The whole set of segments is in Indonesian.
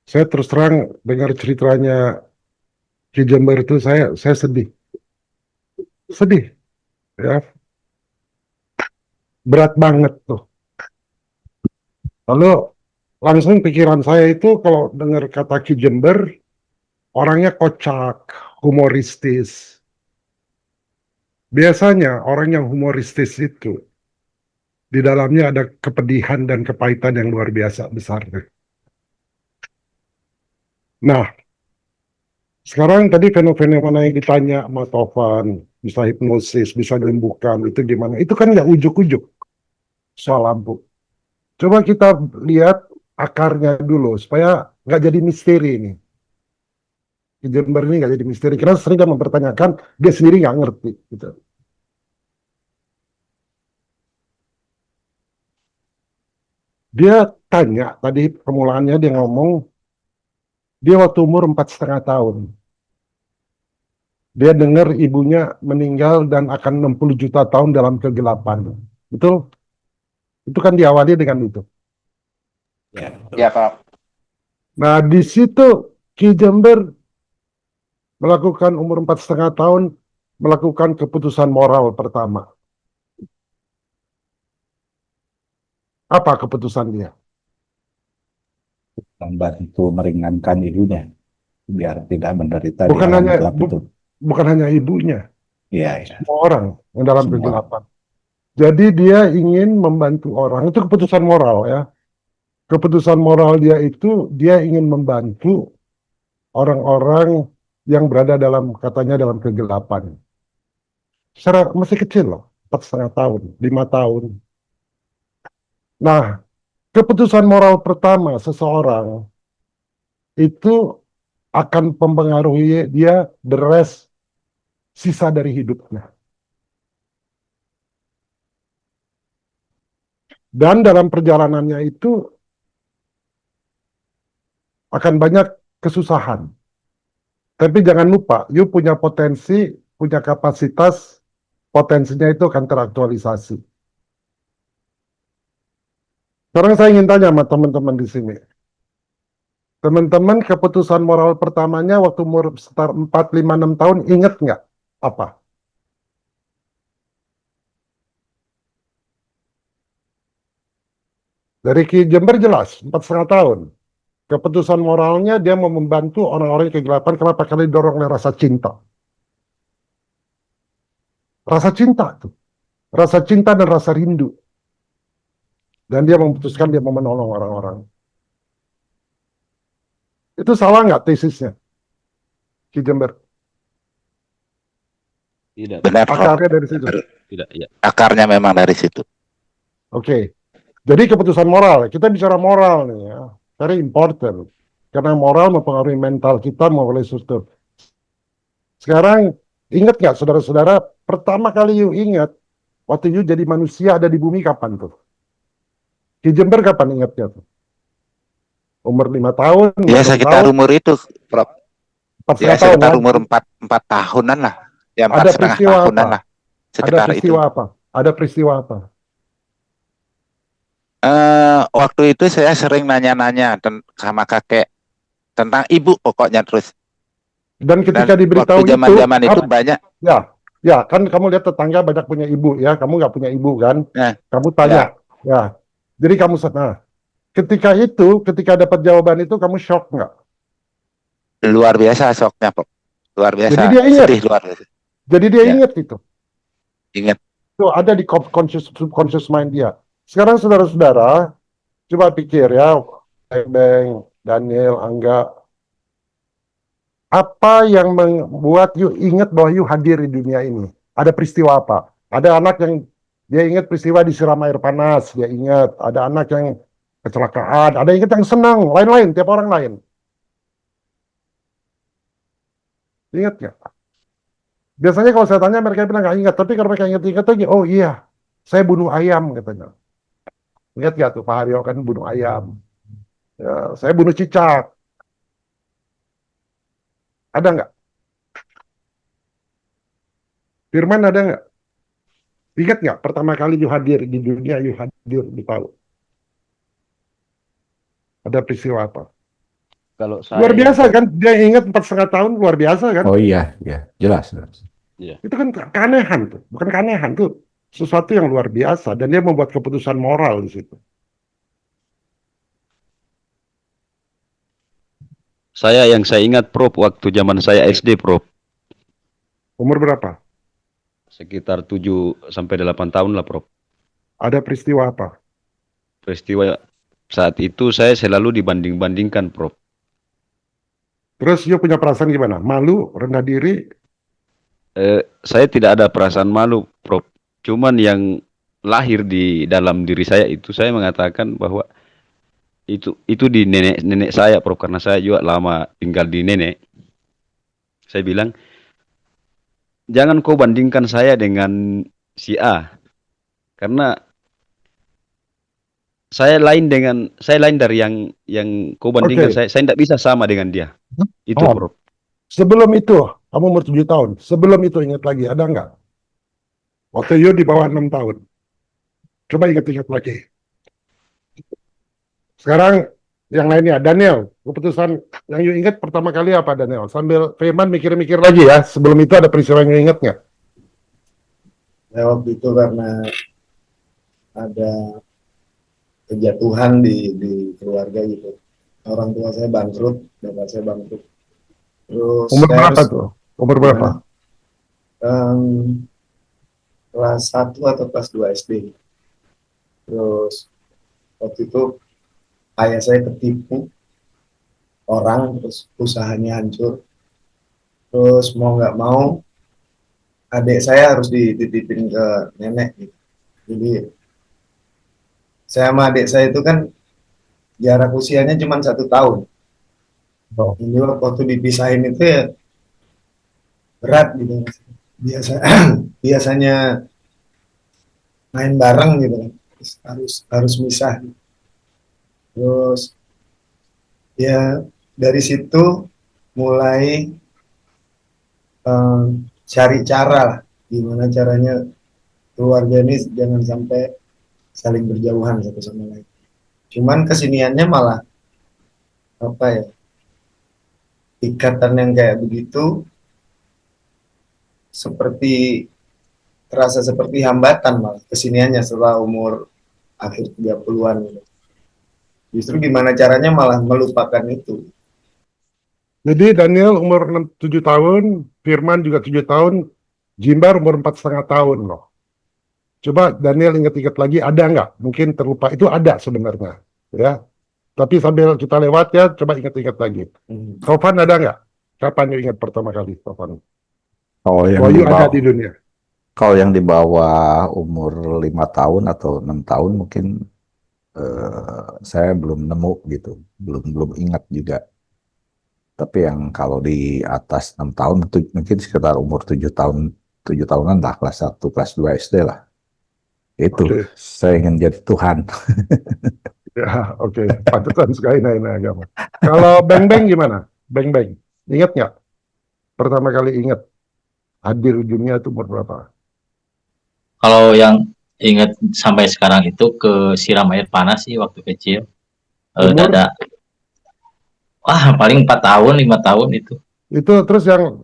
Saya terus terang dengar ceritanya Ki Jember itu saya sedih, sedih ya, berat banget tuh. Lalu langsung pikiran saya itu kalau dengar kata Ki Jember, orangnya kocak, humoristis. Biasanya orang yang humoristis itu di dalamnya ada kepedihan dan kepahitan yang luar biasa besarnya. Nah, sekarang tadi fenomena yang ditanya sama Tovan, bisa hipnosis, bisa menyembuhkan, itu gimana? Itu kan nggak ujuk-ujuk soal lampu. Coba kita lihat akarnya dulu, supaya nggak jadi misteri ini. Di Jember ini nggak jadi misteri. Karena sering kan mempertanyakan, dia sendiri nggak ngerti. Gitu. Dia tanya, tadi permulaannya dia ngomong, dia waktu umur 4,5 tahun. Dia dengar ibunya meninggal dan akan 60 juta tahun dalam kegelapan. Betul? Itu kan diawali dengan itu. Ya, betul. Ya, Pak. Nah, di situ Ki Jember melakukan umur 4,5 tahun, melakukan keputusan moral pertama. Apa keputusan dia? Membantu meringankan ibunya biar tidak menderita di Bukan alam hanya gelap itu. bukan hanya ibunya, Iya, iya. semua orang yang dalam Semua. kegelapan. Jadi dia ingin membantu orang. Itu keputusan moral ya. Keputusan moral dia itu dia ingin membantu orang-orang yang berada dalam katanya dalam kegelapan. Secara masih kecil loh, 4,5 tahun, 5 tahun. Nah, keputusan moral pertama seseorang itu akan mempengaruhi dia the rest sisa dari hidupnya. Dan dalam perjalanannya itu akan banyak kesusahan. Tapi jangan lupa, you punya potensi, punya kapasitas, potensinya itu akan teraktualisasi. Sekarang saya ingin tanya sama teman-teman di sini. Teman-teman keputusan moral pertamanya waktu umur sekitar 4, 5, 6 tahun, ingat nggak? Apa? Dari Ki Jember jelas, 4,5 tahun. Keputusan moralnya dia mau membantu orang-orang yang kegelapan. Kenapa? Karena didorong oleh rasa cinta. Rasa cinta tuh. Rasa cinta dan rasa rindu. Dan dia memutuskan dia mau menolong orang-orang. Itu salah nggak tesisnya, Ki Jember? Tidak, Benar, Prof. Akarnya dari situ. Benar. tidak, ya. Akarnya memang dari situ. Oke. Jadi keputusan moral. Kita bicara moral nih ya. Very important. Karena moral mempengaruhi mental kita, mempengaruhi struktur. Sekarang, ingat nggak saudara-saudara, pertama kali you ingat, waktu you jadi manusia ada di bumi kapan tuh? Ki Jember kapan ingatnya tuh? Umur 5 tahun, umur Ya 6 sekitar tahun, umur itu, Prof. empat Ya setengah tahun sekitar kan? umur empat tahunan lah. Ya empat Ada setengah peristiwa tahunan apa? lah. Ada Sekitar itu. peristiwa apa? Ada peristiwa apa? Waktu itu saya sering nanya-nanya sama kakek tentang ibu pokoknya terus. Dan Dan ketika waktu diberitahu itu, zaman-zaman itu banyak. ya, ya kan kamu lihat tetangga banyak punya ibu ya, kamu nggak punya ibu kan? Nah, Kamu tanya, ya ya. Jadi kamu, nah, ketika itu, ketika dapat jawaban itu, kamu shock nggak? luar biasa shocknya, Prof. Luar Jadi biasa, dia ingat, sedih luar biasa. jadi dia Ya, ingat itu. ingat. Itu ada di conscious, subconscious mind dia. Sekarang saudara-saudara, coba pikir ya, Beng, Daniel, Angga, apa yang membuat you ingat bahwa you hadir di dunia ini? Ada peristiwa apa? Ada anak yang dia ingat peristiwa disiram air panas, dia ingat. Ada anak yang kecelakaan, ada yang ingat yang senang, lain-lain, tiap orang lain. Ingat nggak? Biasanya kalau saya tanya mereka bilang nggak ingat, tapi kalau mereka ingat-ingat lagi, oh iya, saya bunuh ayam katanya. Ingat nggak tuh Pak Haryo kan bunuh ayam. Ya, saya bunuh cicak. Ada nggak? Firman ada nggak? Ingat nggak pertama kali you hadir di dunia, you hadir di Palu? Ada peristiwa apa? Kalau Luar saya biasa kan? Dia ingat 4,5 tahun, luar biasa kan? Oh iya, ya, jelas. Itu kan keanehan tuh, bukan keanehan tuh, sesuatu yang luar biasa dan dia membuat keputusan moral di situ. yang saya ingat Prof, waktu zaman saya SD Prof, Umur berapa? sekitar 7 sampai 8 tahun lah Prof. Ada peristiwa apa? Peristiwa saat itu saya selalu dibanding-bandingkan Prof. Terus you punya perasaan gimana? Malu, rendah diri? Saya tidak ada perasaan malu Prof. Cuman yang lahir di dalam diri saya itu, saya mengatakan bahwa itu di nenek saya Prof, karena saya juga lama tinggal di nenek. Saya bilang, jangan kau bandingkan saya dengan si A, karena saya lain dari yang kau bandingkan. Oke. Saya tidak bisa sama dengan dia. Itu Oh, Prof. sebelum itu, kamu umur 7 tahun. Sebelum itu ingat lagi, ada nggak? Waktu you di bawah 6 tahun. Coba ingat-ingat lagi. Sekarang yang lainnya, Daniel, keputusan yang you ingat pertama kali apa Daniel? Sambil Firman mikir-mikir lagi ya, sebelum itu ada peristiwa yang you ingat nggak? Ya, waktu itu karena ada kejatuhan di keluarga gitu. Orang tua saya bangkrut, bapak saya bangkrut. Terus Umur saya berapa harus tuh? Umur berapa? kelas 1 atau kelas 2 SD. Terus waktu itu ayah saya ketipu orang, terus usahanya hancur. Terus mau nggak mau adik saya harus dititipin ke nenek gitu. Jadi saya sama adik saya itu kan jarak usianya cuma 1 tahun. Oh. Ini waktu dipisahin itu ya berat gitu. Biasanya main bareng gitu kan. Harus misah. Terus ya dari situ mulai cari cara lah, gimana caranya keluarga ini jangan sampai saling berjauhan satu sama lain. Cuman kesiniannya malah apa ya, ikatan yang kayak begitu terasa seperti hambatan malah kesiniannya setelah umur akhir 30-an gitu. Justru gimana caranya malah melupakan itu. Jadi Daniel umur 7 tahun, Firman juga 7 tahun, Jimbar umur 4,5 tahun loh. Coba Daniel ingat-ingat lagi, ada nggak? Mungkin terlupa, itu ada sebenarnya. Ya. Tapi sambil kita lewat ya, coba ingat-ingat lagi. Tovan ada nggak? Kapan you ingat pertama kali, Tovan? Kalau yang Bahwa di you ada bawah, di dunia. kalau yang di bawah umur 5 tahun atau 6 tahun mungkin saya belum nemu gitu, belum ingat juga. Tapi yang kalau di atas 6 tahun mungkin sekitar umur 7 tahunan lah, kelas 1, kelas 2 SD lah. Itu Oke. saya ingin jadi Tuhan. Ya, oke. Pantesan sekali naik agama. Kalau Beng Beng gimana? Beng Beng, ingat nggak? Pertama kali ingat hadir di dunia itu umur berapa? Kalau yang ingat sampai sekarang itu ke siram air panas sih waktu kecil. Umur? Dada. Wah, paling 4 tahun, 5 tahun itu. Itu terus yang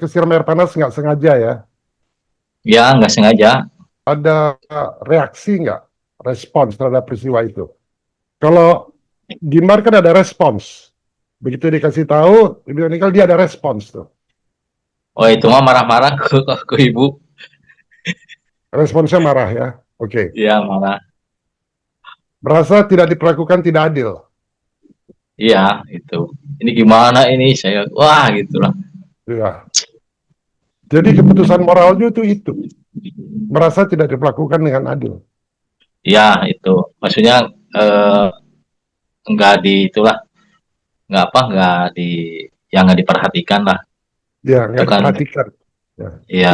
kesiram air panas nggak sengaja ya? Ya, nggak sengaja. Ada reaksi nggak? Respons terhadap peristiwa itu? Kalau Gimbar kan ada respons. Begitu dikasih tahu, meninggal dia ada respons tuh. Oh, itu mah marah-marah ke ibu. Responsnya marah ya? Oke. Iya, marah. Merasa tidak diperlakukan tidak adil. Iya, itu. Ini gimana ini? Saya, wah gitulah. Ya. Jadi keputusan moralnya itu. Merasa tidak diperlakukan dengan adil. Iya, itu. Maksudnya enggak itulah. Nggak diperhatikan lah. Ya, nggak Itu kan. diperhatikan. Ya. Iya.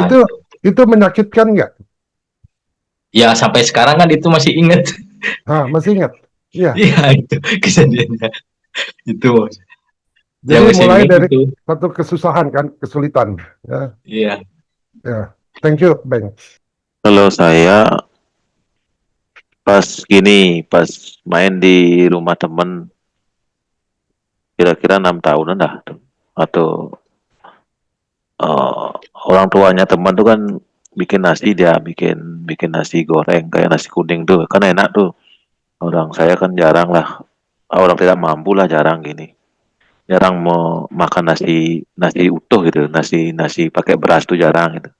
Itu menyakitkan nggak? Ya, sampai sekarang kan itu masih inget. Masih ingat? Iya. Iya, itu kejadiannya. Itu. Jadi mulai dari itu. satu kesusahan kan, kesulitan. Ya. Iya. Ya. Thank you, Bang. Kalau saya pas main di rumah temen, kira-kira 6 tahunan dah tuh. Atau orang tuanya teman tuh kan bikin nasi, dia bikin bikin nasi goreng kayak nasi kuning tuh kan enak tuh. Orang saya kan jarang lah, orang tidak mampu lah, jarang gini, jarang mau makan nasi nasi utuh gitu, nasi nasi pakai beras tuh jarang gitu.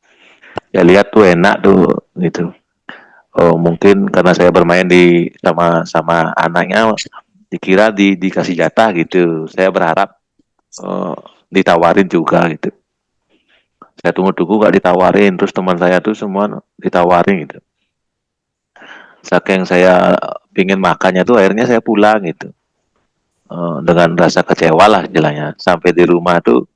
Ya lihat tuh enak tuh gitu. Oh, mungkin karena saya bermain di sama sama anaknya, dikira dikasih jatah gitu. Saya berharap eh, ditawarin juga gitu. Saya tunggu-tunggu gak ditawarin, terus teman saya tuh semua ditawarin gitu. Saking saya pingin makannya tuh akhirnya saya pulang gitu. Dengan rasa kecewa lah jalannya. Sampai di rumah tuh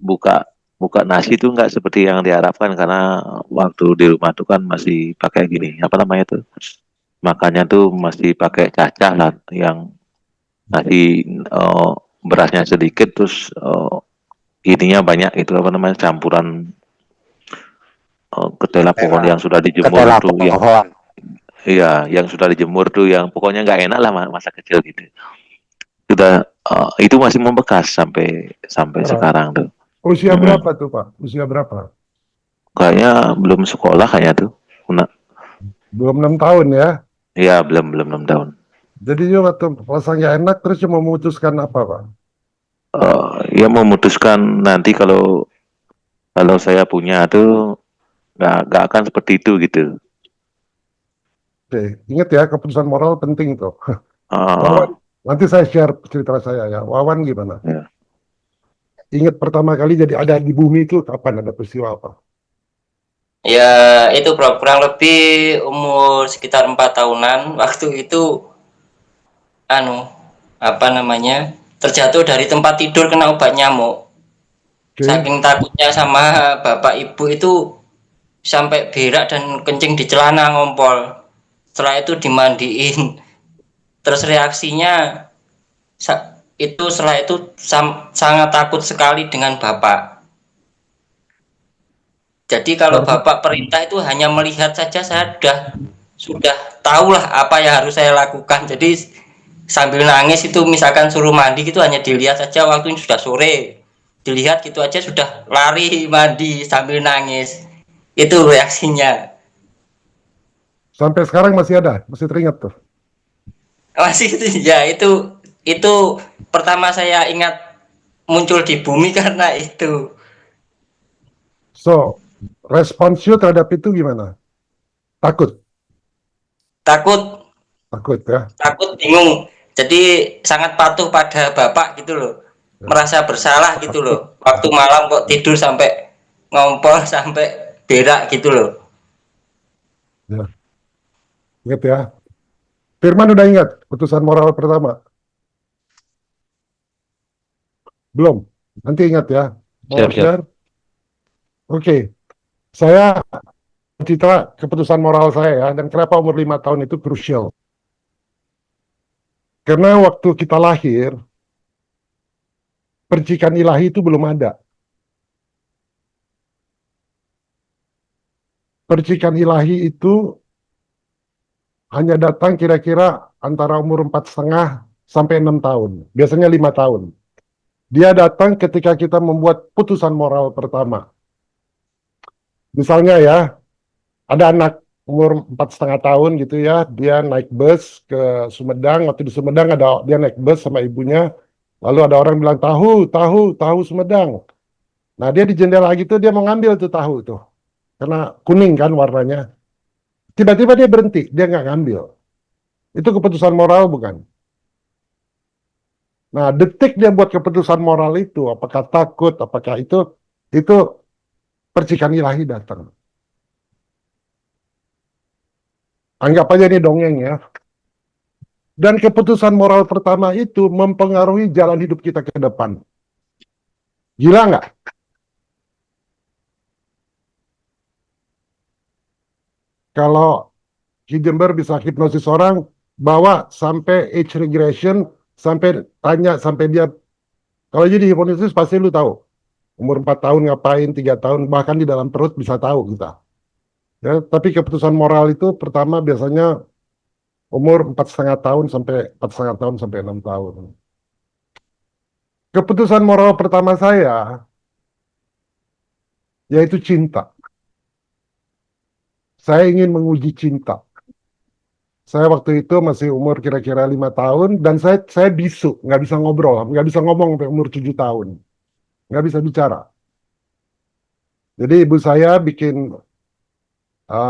buka buka nasi tuh nggak seperti yang diharapkan, karena waktu di rumah tuh kan masih pakai gini, apa namanya tuh, makannya tuh masih pakai cacah lah, yang nasi berasnya sedikit, terus ininya banyak, itu apa namanya, campuran ketela pohon yang sudah dijemur Ketela tuh, yang pohon. iya yang sudah dijemur tuh, yang pokoknya nggak enak lah masa kecil gitu. Sudah itu masih membekas sampai sampai Nah, sekarang tuh. usia Mm-mm. berapa tuh Pak? Usia berapa? Kayaknya belum sekolah kayaknya tuh. Belum 6 tahun ya. Iya, belum belum 6 tahun. Jadi dia waktu rasanya enak terus cuma memutuskan apa Pak? Ya memutuskan nanti kalau kalau saya punya tuh nggak akan seperti itu gitu. Oke, ingat ya keputusan moral penting tuh. Uh, Wawan, nanti saya share cerita saya ya. Wawan gimana? ya. Ingat pertama kali jadi ada di bumi itu kapan, ada peristiwa apa? Ya itu bro, kurang lebih umur sekitar 4 tahunan. Waktu itu apa namanya, terjatuh dari tempat tidur kena obat nyamuk. Oke, Saking takutnya sama bapak ibu itu sampai berak dan kencing di celana, ngompol. Setelah itu dimandiin. Terus reaksinya setelah itu sangat takut sekali dengan bapak. Jadi kalau karena bapak perintah itu hanya melihat saja, saya sudah tahulah apa yang harus saya lakukan. Jadi sambil nangis itu, misalkan suruh mandi gitu, hanya dilihat saja, waktunya sudah sore, dilihat gitu aja sudah lari mandi sambil nangis. Itu reaksinya. sampai sekarang masih ada, masih teringat tuh. Masih itu ya, itu pertama saya ingat muncul di bumi karena itu. So, respons you terhadap itu gimana? Takut, Takut, ya. bingung. Jadi sangat patuh pada bapak gitu loh. Merasa bersalah gitu loh. Waktu malam kok tidur sampai ngompol, sampai berak gitu loh. Ya. Ingat ya. Firman udah ingat putusan moral pertama? Belum? Nanti ingat ya. Mau Siap, siap. share? Oke. Saya cerita keputusan moral saya ya, dan kenapa umur 5 tahun itu krusial. Karena waktu kita lahir, percikan ilahi itu belum ada. Percikan ilahi itu hanya datang kira-kira antara umur 4,5 sampai 6 tahun. Biasanya 5 tahun. Dia datang ketika kita membuat putusan moral pertama. Misalnya ya, ada anak umur 4,5 tahun gitu ya, dia naik bus ke Sumedang. Waktu di Sumedang dia naik bus sama ibunya, lalu ada orang bilang tahu Sumedang. Nah, dia di jendela gitu, dia mau ngambil tuh tahu tuh, karena kuning kan warnanya. Tiba-tiba dia berhenti, dia nggak ngambil. Itu keputusan moral bukan? Nah, detik dia buat keputusan moral itu, apakah takut, apakah itu percikan ilahi datang. Anggap aja ini dongeng ya. Dan keputusan moral pertama itu mempengaruhi jalan hidup kita ke depan. Gila nggak? Kalau Ki Jember bisa hipnosis orang, bawa sampai age regression, sampai tanya, sampai dia, kalau jadi hipnosis pasti lu tahu. Umur 4 tahun ngapain, 3 tahun, bahkan di dalam perut bisa tahu kita. Ya, tapi keputusan moral itu pertama biasanya umur 4,5 tahun sampai 4,5 tahun sampai 6 tahun. Keputusan moral pertama saya yaitu cinta. Saya ingin menguji cinta. Saya waktu itu masih umur kira-kira 5 tahun dan saya bisu, nggak bisa ngobrol, nggak bisa ngomong sampai umur 7 tahun, nggak bisa bicara. Jadi ibu saya bikin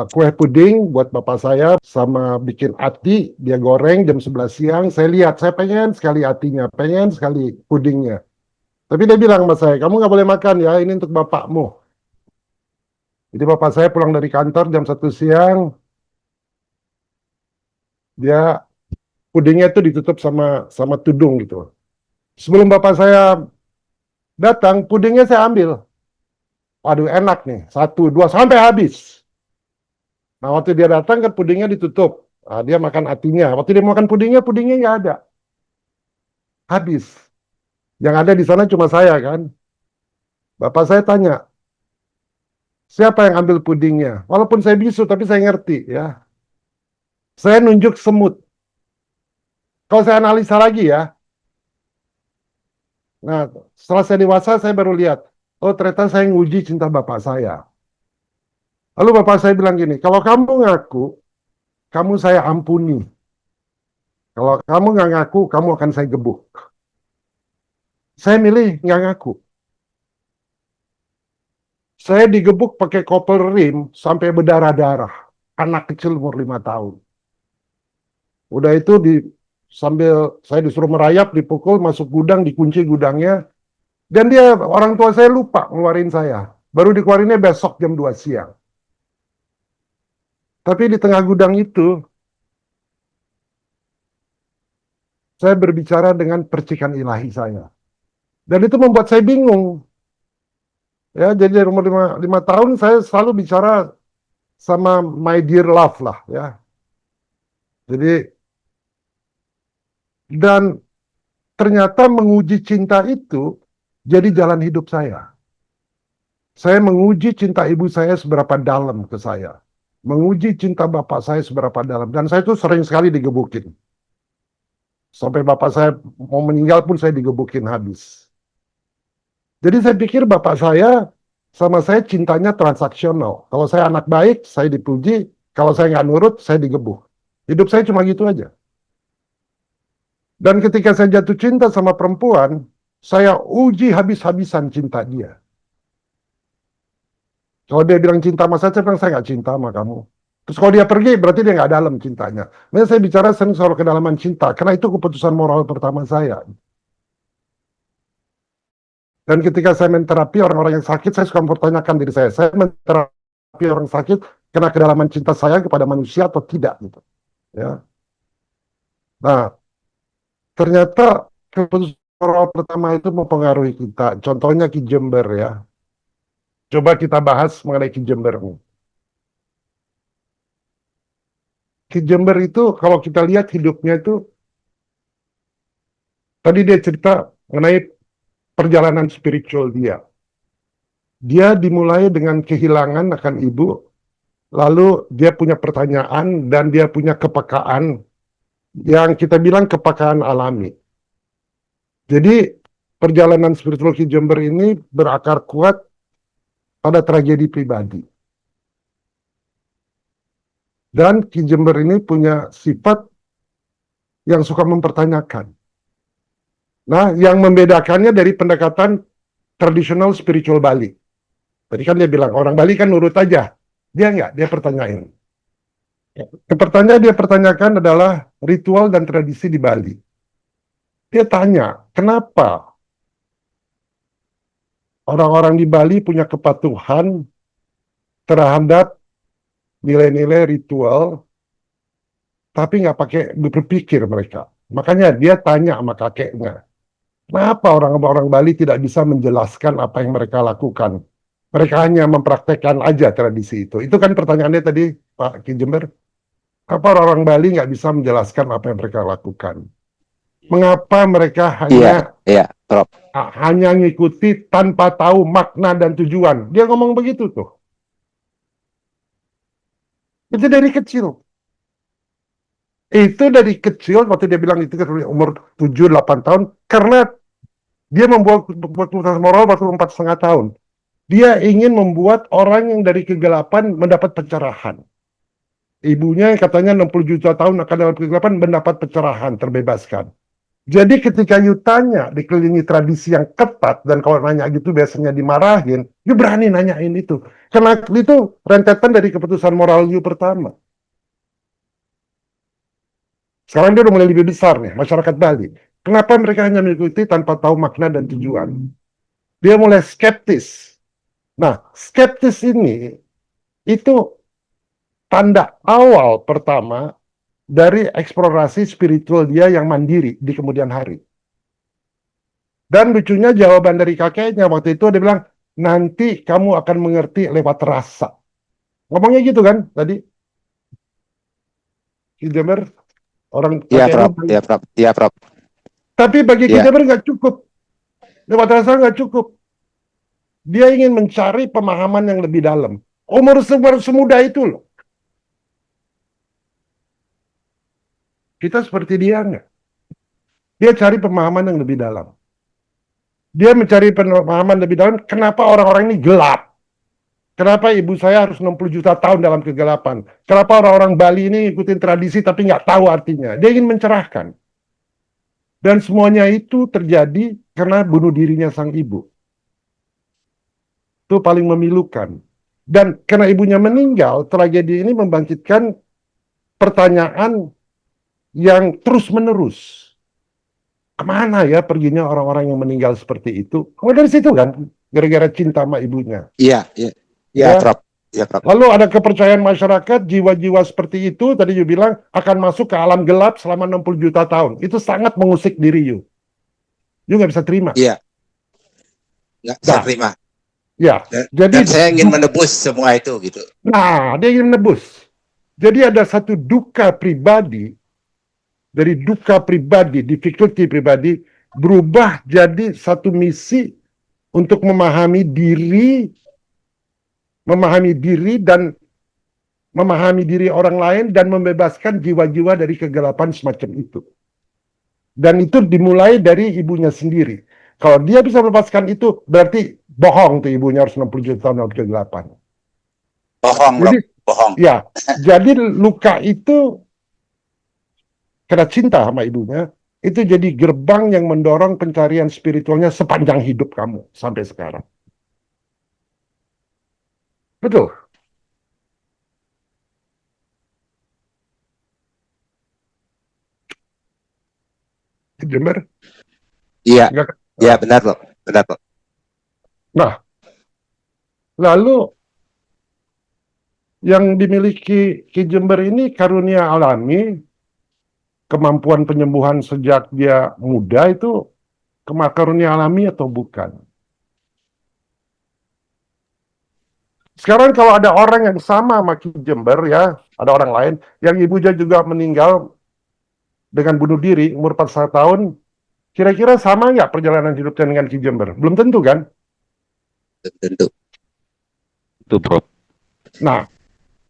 kue puding buat bapak saya sama bikin ati, dia goreng jam 11 siang. Saya lihat, saya pengen sekali atinya, pengen sekali pudingnya. Tapi dia bilang sama saya, kamu nggak boleh makan ya, ini untuk bapakmu. Jadi bapak saya pulang dari kantor jam 1 siang, dia pudingnya itu ditutup sama tudung gitu. Sebelum bapak saya datang, pudingnya saya ambil. Waduh enak nih, 1, 2, sampai habis. Nah waktu dia datang kan pudingnya ditutup. Nah, dia makan atinya. Waktu dia makan pudingnya nggak ada. Habis. Yang ada di sana cuma saya kan. Bapak saya tanya, siapa yang ambil pudingnya? Walaupun saya bisu, tapi saya ngerti ya. Saya nunjuk semut. Kalau saya analisa lagi ya, nah setelah saya dewasa saya baru lihat, oh ternyata saya nguji cinta bapak saya. Lalu bapak saya bilang gini, kalau kamu ngaku, kamu saya ampuni. Kalau kamu nggak ngaku, kamu akan saya gebuk. Saya milih nggak ngaku. Saya digebuk pakai kopel rim sampai berdarah-darah. Anak kecil umur 5 tahun. Udah itu sambil saya disuruh merayap, dipukul, masuk gudang, dikunci gudangnya. Dan orang tua saya lupa ngeluarin saya. Baru dikeluarinnya besok jam 2 siang. Tapi di tengah gudang itu, saya berbicara dengan percikan ilahi saya. Dan itu membuat saya bingung. Ya, jadi dari umur 5 tahun saya selalu bicara sama my dear love lah ya. Jadi dan ternyata menguji cinta itu jadi jalan hidup saya. Saya menguji cinta ibu saya seberapa dalam ke saya. Menguji cinta bapak saya seberapa dalam. Dan saya itu sering sekali digebukin. Sampai bapak saya mau meninggal pun saya digebukin habis. Jadi saya pikir bapak saya sama saya cintanya transaksional. Kalau saya anak baik, saya dipuji. Kalau saya nggak nurut, saya digebuk. Hidup saya cuma gitu aja. Dan ketika saya jatuh cinta sama perempuan, saya uji habis-habisan cinta dia. Kalau dia bilang cinta sama saya bilang saya nggak cinta sama kamu. Terus kalau dia pergi, berarti dia nggak dalam cintanya. Makanya saya bicara soal kedalaman cinta, karena itu keputusan moral pertama saya. Dan ketika saya menterapi orang-orang yang sakit, saya suka mempertanyakan diri saya menterapi orang sakit karena kedalaman cinta saya kepada manusia atau tidak gitu. Ya. Nah, ternyata keputusan moral pertama itu mempengaruhi kita. Contohnya Ki Jember ya. Coba kita bahas mengenai Ki Jember. Ki Jember itu kalau kita lihat hidupnya itu, tadi dia cerita mengenai perjalanan spiritual dia. Dia dimulai dengan kehilangan akan ibu, lalu dia punya pertanyaan dan dia punya kepekaan yang kita bilang kepekaan alami. Jadi perjalanan spiritual Ki Jember ini berakar kuat pada tragedi pribadi. Dan Ki Jember ini punya sifat yang suka mempertanyakan. Nah, yang membedakannya dari pendekatan tradisional spiritual Bali. Tadi kan dia bilang, orang Bali kan nurut aja. Dia enggak, dia pertanyain. Pertanyaan dia pertanyakan adalah ritual dan tradisi di Bali. Dia tanya, kenapa orang-orang di Bali punya kepatuhan terhadap nilai-nilai ritual, tapi nggak pakai berpikir mereka. Makanya dia tanya sama kakeknya, kenapa orang-orang Bali tidak bisa menjelaskan apa yang mereka lakukan? Mereka hanya mempraktekkan aja tradisi itu. Itu kan pertanyaannya tadi, Pak Ki Jember. Apa orang-orang Bali nggak bisa menjelaskan apa yang mereka lakukan? Mengapa mereka hanya ngikuti tanpa tahu makna dan tujuan? Dia ngomong begitu tuh. Itu dari kecil. Itu dari kecil, waktu dia bilang itu umur 7-8 tahun, karena Dia membuat keputusan moral waktu 4,5 tahun. Dia ingin membuat orang yang dari kegelapan mendapat pencerahan. Ibunya yang katanya 60 juta tahun akan dalam kegelapan mendapat pencerahan, terbebaskan. Jadi ketika you tanya, dikelilingi tradisi yang ketat, dan kalau nanya gitu biasanya dimarahin, you berani nanyain itu. Karena itu rentetan dari keputusan moral you pertama. Sekarang dia udah mulai lebih besar nih, masyarakat Bali. Kenapa mereka hanya mengikuti tanpa tahu makna dan tujuan? Dia mulai skeptis. Nah, skeptis ini itu tanda awal pertama dari eksplorasi spiritual dia yang mandiri di kemudian hari. Dan lucunya jawaban dari kakeknya waktu itu dia bilang, nanti kamu akan mengerti lewat rasa. Ngomongnya gitu kan tadi? Ki Jember, orang Iya, kakek Prof. lu. Iya, Prof. Iya, Prof. Tapi bagi Ki Iya. Jember nggak cukup. Lewat rasa nggak cukup. Dia ingin mencari pemahaman yang lebih dalam. Umur semuda itu loh. Kita seperti dia nggak? Dia cari pemahaman yang lebih dalam. Dia mencari pemahaman lebih dalam, kenapa orang-orang ini gelap? Kenapa ibu saya harus 60 juta tahun dalam kegelapan? Kenapa orang-orang Bali ini ikutin tradisi tapi nggak tahu artinya? Dia ingin mencerahkan. Dan semuanya itu terjadi karena bunuh dirinya sang ibu. Itu paling memilukan. Dan karena ibunya meninggal, tragedi ini membangkitkan pertanyaan yang terus-menerus. Kemana ya perginya orang-orang yang meninggal seperti itu? Dari situ kan, gara-gara cinta sama ibunya. Iya, iya. Iya, Ya. Prof. Iya, Prof. Lalu ada kepercayaan masyarakat, jiwa-jiwa seperti itu, tadi you bilang, akan masuk ke alam gelap selama 60 juta tahun. Itu sangat mengusik diri you. You nggak bisa terima. Iya. Nggak bisa Nah. terima. Ya, Dan jadi saya ingin menebus semua itu gitu. nah, dia ingin menebus. Jadi ada satu duka pribadi, dari duka pribadi, difficulty pribadi, berubah jadi satu misi untuk memahami diri dan memahami diri orang lain dan membebaskan jiwa-jiwa dari kegelapan semacam itu. Dan itu dimulai dari ibunya sendiri. Kalau dia bisa melepaskan itu, berarti bohong tuh ibunya harus 60 juta tahun dalam kegelapan. Bohong, Jadi, Prof. Bohong. ya, jadi luka itu karena cinta sama ibunya, itu jadi gerbang yang mendorong pencarian spiritualnya sepanjang hidup kamu sampai sekarang. Betul. Jember? Iya. Enggak. Iya, benar, Prof. Benar, Prof. Nah, lalu yang dimiliki Ki Jember ini karunia alami, kemampuan penyembuhan sejak dia muda itu karunia alami atau bukan? Sekarang kalau ada orang yang sama sama Ki Jember ya, ada orang lain yang ibunya juga meninggal dengan bunuh diri umur 41 tahun, kira-kira sama nggak perjalanan hidupnya dengan Ki Jember? Belum tentu kan? Tentu. Itu Prof. Nah,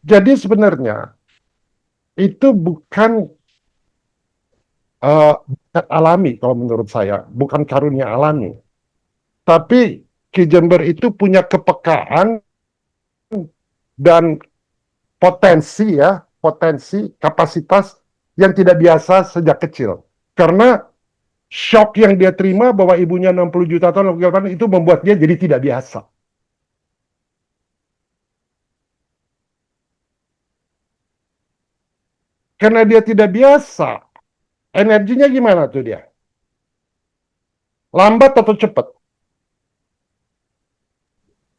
jadi sebenarnya itu bukan bakat alami kalau menurut saya, bukan karunia alami. Tapi Ki Jember itu punya kepekaan dan potensi ya, potensi, kapasitas yang tidak biasa sejak kecil. Karena shock yang dia terima bahwa ibunya 60 juta tahun itu membuat dia jadi tidak biasa. Karena dia tidak biasa, energinya gimana tuh dia? Lambat atau cepat?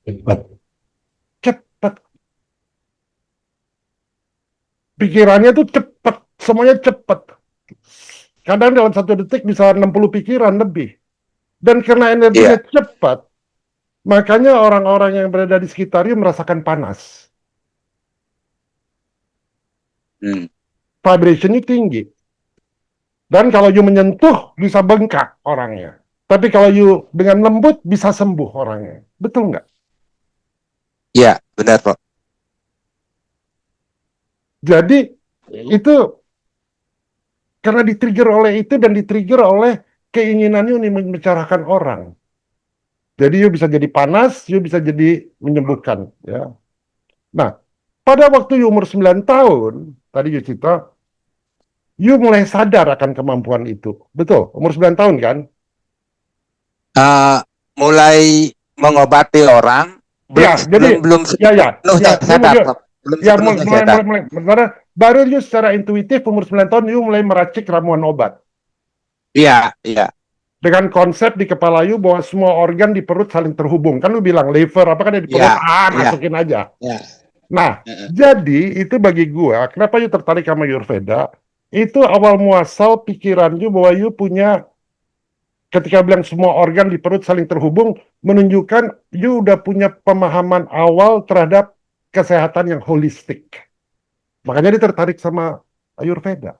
Cepat. Cepat. Pikirannya tuh cepat, semuanya cepat. Kadang dalam 1 detik bisa 60 pikiran lebih. Dan karena energinya cepat, makanya orang-orang yang berada di sekitarnya merasakan panas. Vibrationnya tinggi. Dan kalau you menyentuh, bisa bengkak orangnya. Tapi kalau you dengan lembut, bisa sembuh orangnya. Betul nggak? Iya, benar, Prof. Jadi, itu karena di-trigger oleh itu dan di-trigger oleh keinginannya ini membicarakan orang. Jadi you bisa jadi panas, you bisa jadi menyembuhkan, ya. Nah, pada waktu you umur 9 tahun, tadi you cerita, you mulai sadar akan kemampuan itu. Betul, umur 9 tahun kan? Mulai mengobati orang, belum Ya, jadi belum ya, sadar, Prof. Belum ya sepenuhnya mulai, sadar. baru you secara intuitif umur 9 tahun you mulai meracik ramuan obat. Iya, iya, Dengan konsep di kepala you bahwa semua organ di perut saling terhubung. Kan lu bilang liver, apa kan ada di perut, iya, iya, masukin aja. iya. Nah, Heeh. jadi itu bagi gua, kenapa you tertarik sama Ayurveda? Itu awal muasal pikiran you bahwa you punya, ketika bilang semua organ di perut saling terhubung, menunjukkan you udah punya pemahaman awal terhadap kesehatan yang holistik. Makanya dia tertarik sama Ayurveda.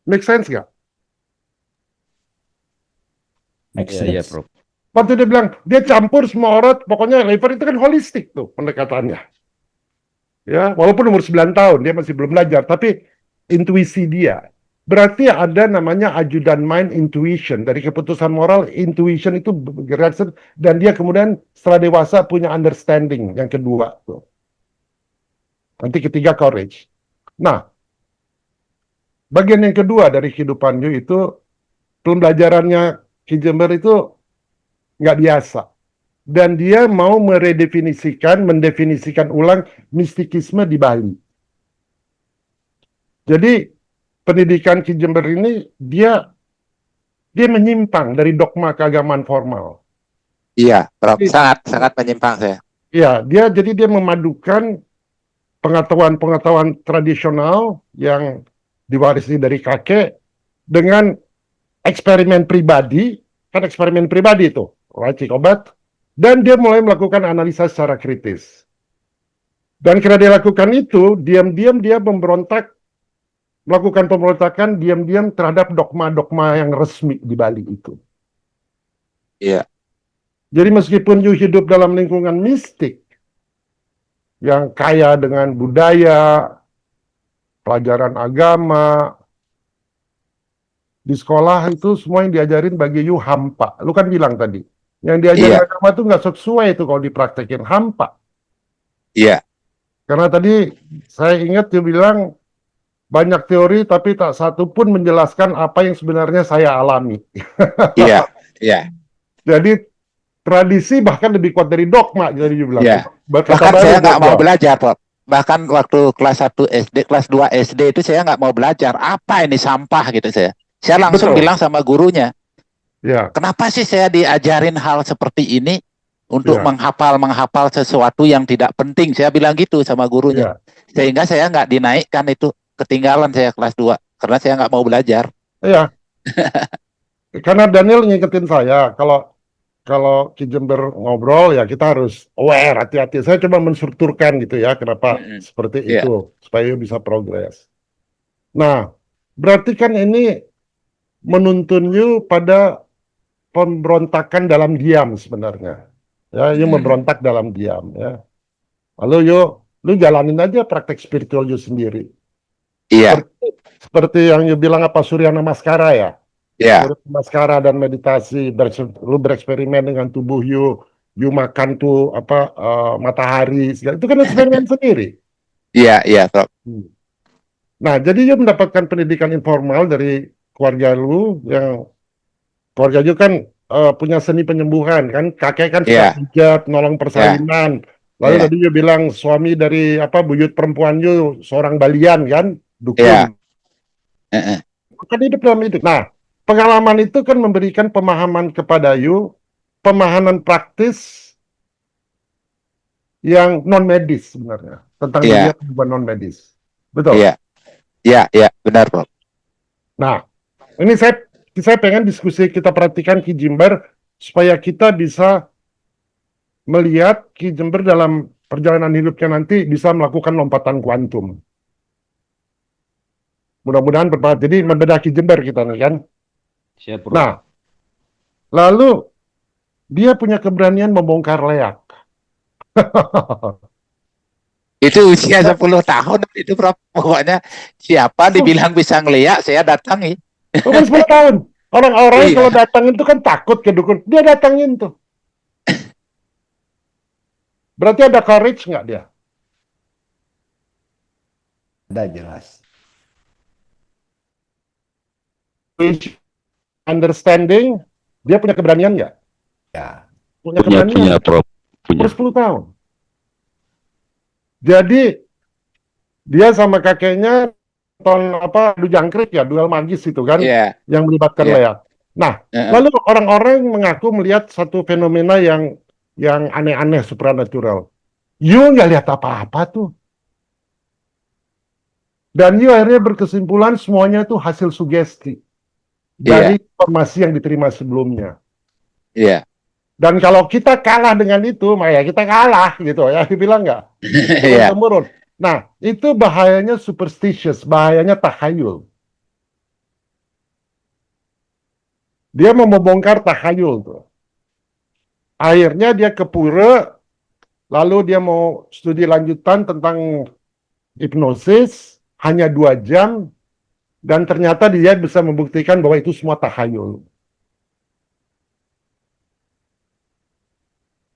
Make sense nggak? Make Iya, sense. Prof. Waktu dia bilang, dia campur semua orat, pokoknya liver itu kan holistik tuh pendekatannya. Ya, walaupun umur 9 tahun, dia masih belum belajar, tapi intuisi dia. Berarti ada namanya ajudan mind intuition. Dari keputusan moral, intuition itu bergerak, dan dia kemudian setelah dewasa punya understanding yang kedua. Tuh. Nanti ketiga courage. Nah, bagian yang kedua dari kehidupan you itu, pembelajarannya Ki Jember itu nggak biasa. Dan dia mau mendefinisikan ulang mistikisme di Bali. Jadi pendidikan Ki Jember ini dia menyimpang dari dogma keagamaan formal. Iya, Prof. Sangat menyimpang saya. Ya, jadi dia memadukan pengetahuan-pengetahuan tradisional yang diwarisi dari kakek dengan eksperimen pribadi, kan eksperimen pribadi itu, racik obat, dan dia mulai melakukan analisa secara kritis. Dan karena dia lakukan itu, diam-diam dia melakukan pemberontakan diam-diam terhadap dogma-dogma yang resmi di Bali itu. Iya. Jadi meskipun you hidup dalam lingkungan mistik, yang kaya dengan budaya, pelajaran agama, di sekolah itu semua yang diajarin bagi you hampa. Lu kan bilang tadi, yang diajarin Iya. agama itu nggak sesuai itu kalau dipraktekin, hampa. Iya. Karena tadi saya ingat you bilang banyak teori tapi tak satu pun menjelaskan apa yang sebenarnya saya alami. Iya. Iya. Jadi tradisi bahkan lebih kuat dari dogma, jadi you bilang. Iya. Kata Bahkan baru saya nggak dogma. mau belajar, Prof. Bahkan waktu kelas 1 SD, kelas 2 SD itu saya nggak mau belajar. Apa ini sampah gitu saya. Saya langsung Betul. bilang sama gurunya, Ya, kenapa sih saya diajarin hal seperti ini untuk Ya. menghafal sesuatu yang tidak penting? Saya bilang gitu sama gurunya. ya, Sehingga saya nggak dinaikkan itu, ketinggalan saya kelas 2 karena saya nggak mau belajar. ya. Karena Daniel ngingetin saya, kalau Ki Jember ngobrol ya kita harus aware, hati-hati. Saya coba menstrukturkan gitu ya, kenapa seperti Iya. itu supaya bisa progres. Nah, berarti kan ini menuntun you pada pemberontakan dalam diam sebenarnya. Ya, you memberontak dalam diam ya. Lalu lu jalanin aja praktek spiritual you sendiri. Iya. Seperti yang you bilang apa, Surya Namaskara ya. Iya. Surya Namaskara dan meditasi, lu bereksperimen dengan tubuh you makan tuh apa matahari, segala itu kan eksperimen sendiri. Iya. Iya, Prof. Nah, jadi you mendapatkan pendidikan informal dari keluarga lu, yang keluarga you kan punya seni penyembuhan kan, kakek kan suka Iya. pijat, nolong persalinan. Lalu Iya. tadi you bilang suami dari apa buyut perempuan you seorang Balian kan, dukun. Iya. Kan hidup dalam itu. Nah, pengalaman itu kan memberikan pemahaman kepada you, pemahaman praktis yang non medis sebenarnya tentang Iya. dunia kehidupan non medis. Betul. Iya. Iya. Iya. Benar, Prof. Nah, ini saya pengen diskusi kita perhatikan Ki Jember supaya kita bisa melihat Ki Jember dalam perjalanan hidupnya nanti bisa melakukan lompatan kuantum. Mudah-mudahan bermanfaat. Jadi membedah Ki Jember kita nih kan. Siap, Prof. Nah, lalu dia punya keberanian membongkar leak. Itu usia 10 tahun itu Prof. Pokoknya siapa dibilang bisa ngeliat saya datangi. Umur 10 tahun. Orang-orang kalau Iya. datangin tuh kan takut ke dukun. Dia datangin tuh. Berarti ada courage nggak dia? Ada jelas. Understanding, dia punya keberanian nggak? Ya. Punya Punya keberanian. Prof. Punya. Umur 10 tahun. Jadi dia sama kakeknya nonton apa adu jangkrik ya, duel magis itu kan, Iya. yang melibatkan Iya. Lea. Nah, lalu orang-orang mengaku melihat satu fenomena yang aneh-aneh, supernatural. You nggak lihat apa-apa tuh. Dan you akhirnya berkesimpulan semuanya itu hasil sugesti dari informasi yang diterima sebelumnya. Iya. Dan kalau kita kalah dengan itu, maka ya kita kalah gitu ya, dibilang nggak? Iya. Turun-temurun. Nah, itu bahayanya superstitious, bahayanya tahayul. Dia mau membongkar tahayul tuh. Akhirnya dia ke pura, lalu dia mau studi lanjutan tentang hipnosis, hanya 2 jam, dan ternyata dia bisa membuktikan bahwa itu semua tahayul.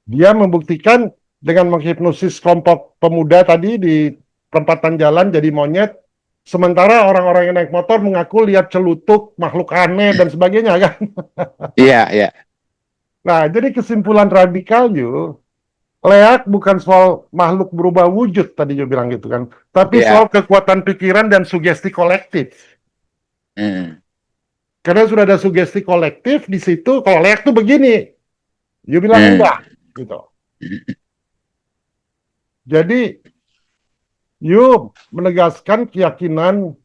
Dia membuktikan dengan menghipnosis kelompok pemuda tadi di perempatan jalan jadi monyet, sementara orang-orang yang naik motor mengaku lihat celutuk, makhluk aneh, dan sebagainya kan. Iya. Iya. Nah, jadi kesimpulan radikal you, Leak bukan soal makhluk berubah wujud tadi you bilang gitu kan, tapi Iya. soal kekuatan pikiran dan sugesti kolektif. Karena sudah ada sugesti kolektif di situ, kalau Leak tuh begini, you bilang enggak, gitu. Jadi, you menegaskan keyakinan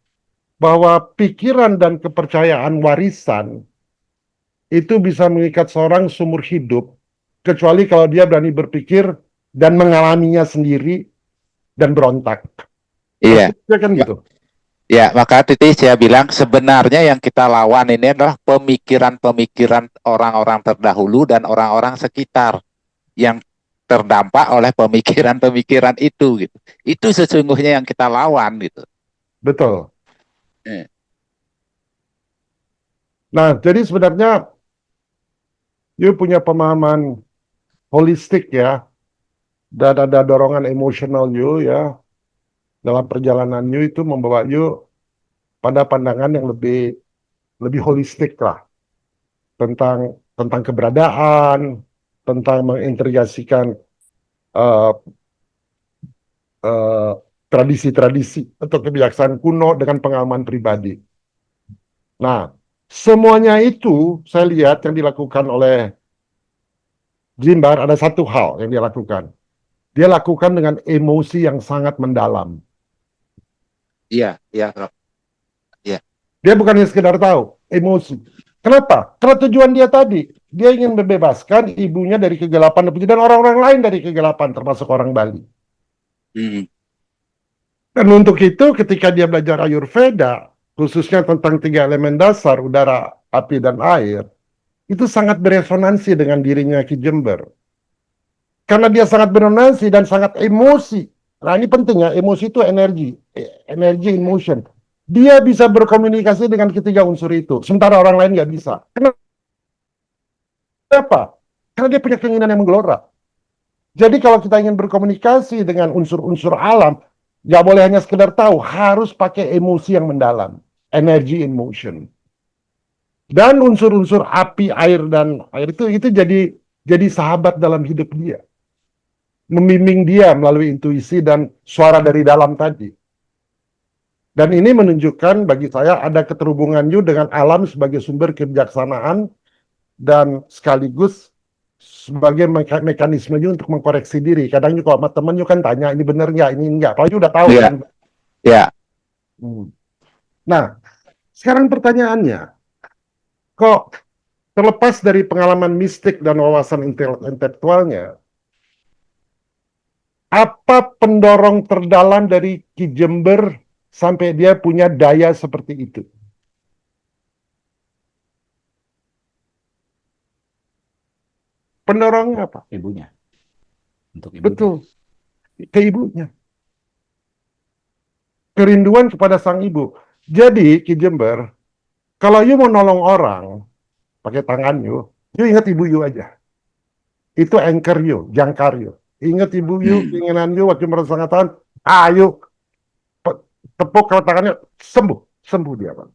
bahwa pikiran dan kepercayaan warisan itu bisa mengikat seorang seumur hidup, kecuali kalau dia berani berpikir dan mengalaminya sendiri dan berontak. Iya. Maksudnya kan gitu. Ya, maka Titi saya bilang sebenarnya yang kita lawan ini adalah pemikiran-pemikiran orang-orang terdahulu dan orang-orang sekitar yang terdampak oleh pemikiran-pemikiran itu gitu. Itu sesungguhnya yang kita lawan gitu. Betul. Eh. Nah, jadi sebenarnya you punya pemahaman holistik ya, dan ada dorongan emosional you ya, dalam perjalanan you itu membawa you pada pandangan yang lebih holistik lah tentang keberadaan, tentang mengintegrasikan eh, eh, tradisi-tradisi atau kebiasaan kuno dengan pengalaman pribadi. Nah, semuanya itu saya lihat yang dilakukan oleh Jimbar ada satu hal yang dia lakukan. Dia lakukan dengan emosi yang sangat mendalam. Iya, iya, Prof. Iya. Dia bukan hanya sekedar tahu, emosi. Kenapa? Karena tujuan dia tadi, dia ingin membebaskan ibunya dari kegelapan dan orang-orang lain dari kegelapan, termasuk orang Bali. Dan untuk itu, ketika dia belajar Ayurveda, khususnya tentang 3 elemen dasar, udara, api, dan air, itu sangat beresonansi dengan dirinya Ki Jember. Karena dia sangat beresonansi dan sangat emosi. Nah, ini penting ya, emosi itu energi, energi in motion. Dia bisa berkomunikasi dengan ketiga unsur itu, sementara orang lain nggak bisa. Kenapa? Karena dia punya keinginan yang menggelora. Jadi kalau kita ingin berkomunikasi dengan unsur-unsur alam, nggak boleh hanya sekedar tahu, harus pakai emosi yang mendalam, energy in motion. Dan unsur-unsur api, air, dan air itu jadi sahabat dalam hidup dia, membimbing dia melalui intuisi dan suara dari dalam tadi. Dan ini menunjukkan bagi saya ada keterhubungan you dengan alam sebagai sumber kebijaksanaan dan sekaligus sebagai mekanisme you untuk mengkoreksi diri. Kadang you kalau sama temen you kan tanya ini bener nggak, ini enggak. Kalau you udah tahu Iya. kan. Iya. Nah, sekarang pertanyaannya, kok terlepas dari pengalaman mistik dan wawasan intelektualnya, apa pendorong terdalam dari Ki Jember sampai dia punya daya seperti itu? Pendorongnya apa? Ibunya. Untuk ibunya. Betul, ke ibunya. kerinduan kepada sang ibu. Jadi Ki Jember, kalau you mau nolong orang pakai tangan you ingat ibu you aja. Itu anchor you, jangkar you. Ingat ibu you, keinginan you waktu merasa tahun, ayo tepuk kalau tangannya sembuh dia, Bang.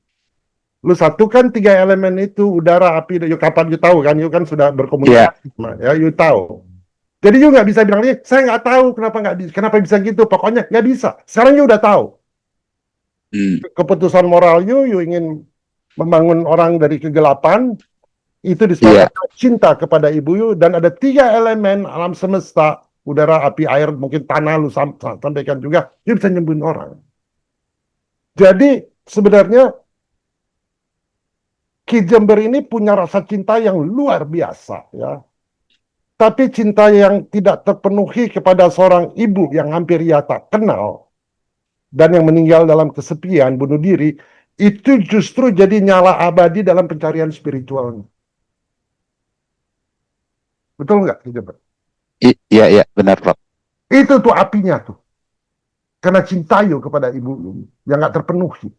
Lu satukan 3 elemen itu, udara, api, dan you kapan you tahu kan, you kan sudah berkomunikasi, ya you tahu. Jadi you nggak bisa bilang, saya nggak tahu kenapa bisa gitu, pokoknya nggak bisa. Sekarang you udah tahu. Keputusan moral you ingin membangun orang dari kegelapan, itu disebabkan cinta kepada ibu you, dan ada 3 elemen alam semesta, udara, api, air, mungkin tanah, lu sampaikan juga, you bisa nyembuhin orang. Jadi sebenarnya Ki Jember ini punya rasa cinta yang luar biasa, ya. Tapi cinta yang tidak terpenuhi kepada seorang ibu yang hampir ia tak kenal dan yang meninggal dalam kesepian, bunuh diri, itu justru jadi nyala abadi dalam pencarian spiritualnya. Betul nggak, Ki Jember? Iya, benar, Prof. Itu tuh apinya tuh. Karena cinta you kepada ibu yang nggak terpenuhi.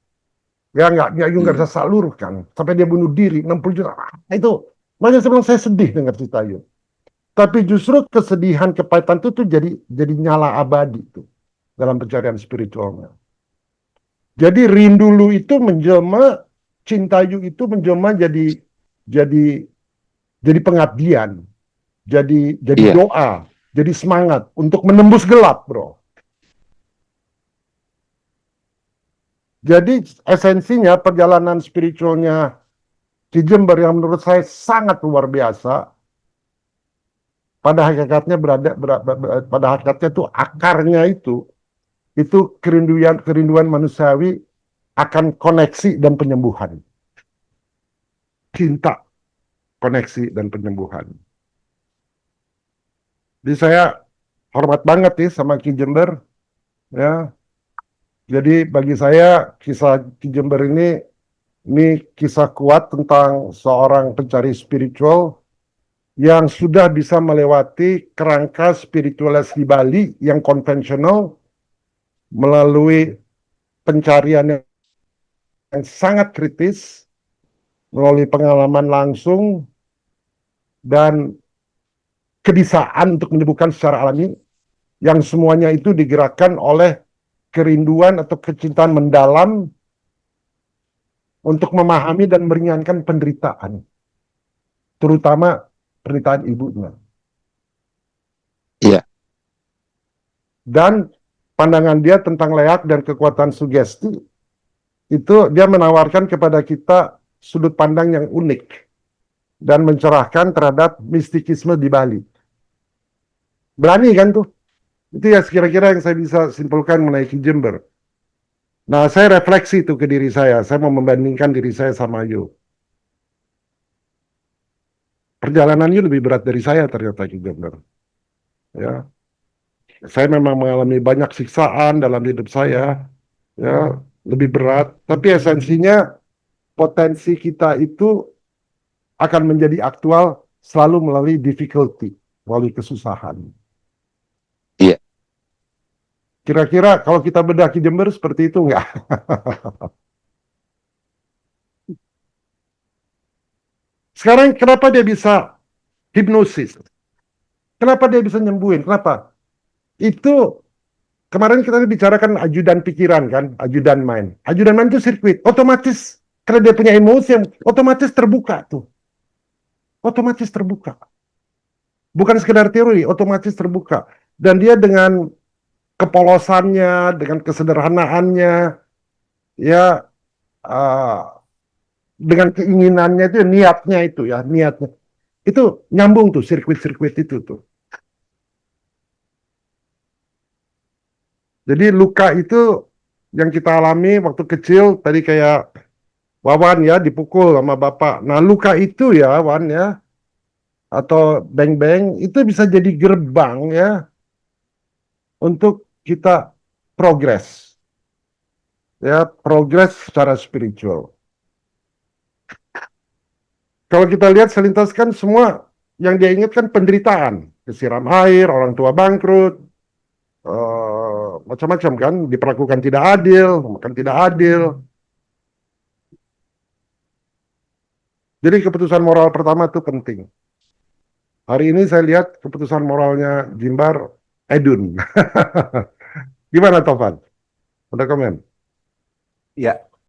Ya nggak bisa salurkan sampai dia bunuh diri 60 juta. Itu makanya saya sedih dengar cerita you. Tapi justru kesedihan, kepahitan itu tuh jadi nyala abadi tuh dalam pencarian spiritualnya. Jadi rindu lu itu menjelma, cinta you itu menjelma jadi pengabdian, jadi doa, jadi semangat untuk menembus gelap, bro. Jadi esensinya perjalanan spiritualnya Ki Jember yang menurut saya sangat luar biasa. Pada hakikatnya pada hakikatnya itu akarnya itu kerinduan manusiawi akan koneksi dan penyembuhan. Cinta, koneksi dan penyembuhan. Jadi saya hormat banget nih sama Ki Jember, ya. Jadi bagi saya kisah Ki Jember ini kisah kuat tentang seorang pencari spiritual yang sudah bisa melewati kerangka spiritualitas di Bali yang konvensional melalui pencarian yang sangat kritis, melalui pengalaman langsung dan kebisaan untuk menyembuhkan secara alami, yang semuanya itu digerakkan oleh kerinduan atau kecintaan mendalam untuk memahami dan meringankan penderitaan, terutama penderitaan ibunya. Iya. Dan pandangan dia tentang leak dan kekuatan sugesti, itu dia menawarkan kepada kita sudut pandang yang unik dan mencerahkan terhadap mistikisme di Bali. Berani kan tuh? Itu ya kira-kira yang saya bisa simpulkan mengenai Ki Jember. Nah, saya refleksi itu ke diri saya mau membandingkan diri saya sama you. Perjalanan you lebih berat dari saya ternyata, Ki Jember. Ya. Saya memang mengalami banyak siksaan dalam hidup saya, ya, lebih berat, tapi esensinya potensi kita itu akan menjadi aktual selalu melalui difficulty, melalui kesusahan. Iya. Kira-kira kalau kita bedah Ki Jember seperti itu enggak? Sekarang kenapa dia bisa hipnosis? Kenapa dia bisa nyembuhin? Kenapa? Itu kemarin kita bicarakan ajudan pikiran kan, ajudan mind. Ajudan mind itu sirkuit, otomatis karena dia punya emosi yang otomatis terbuka tuh. Otomatis terbuka. Bukan sekedar teori, otomatis terbuka. Dan dia dengan kepolosannya, dengan kesederhanaannya, ya dengan keinginannya itu, niatnya itu ya, niatnya. Itu nyambung tuh, sirkuit-sirkuit itu tuh. Jadi luka itu yang kita alami waktu kecil, tadi kayak Wawan ya, dipukul sama bapak. Nah luka itu ya, Wan ya, atau beng-beng, itu bisa jadi gerbang ya, untuk kita progres. Ya, progres secara spiritual. Kalau kita lihat selintas kan semua yang dia ingat kan penderitaan. Kesiram air, orang tua bangkrut, macam-macam kan, diperlakukan tidak adil, makan tidak adil. Jadi keputusan moral pertama itu penting. Hari ini saya lihat keputusan moralnya Jimbar edun. Gimana Tovan? Ada komen? Ya,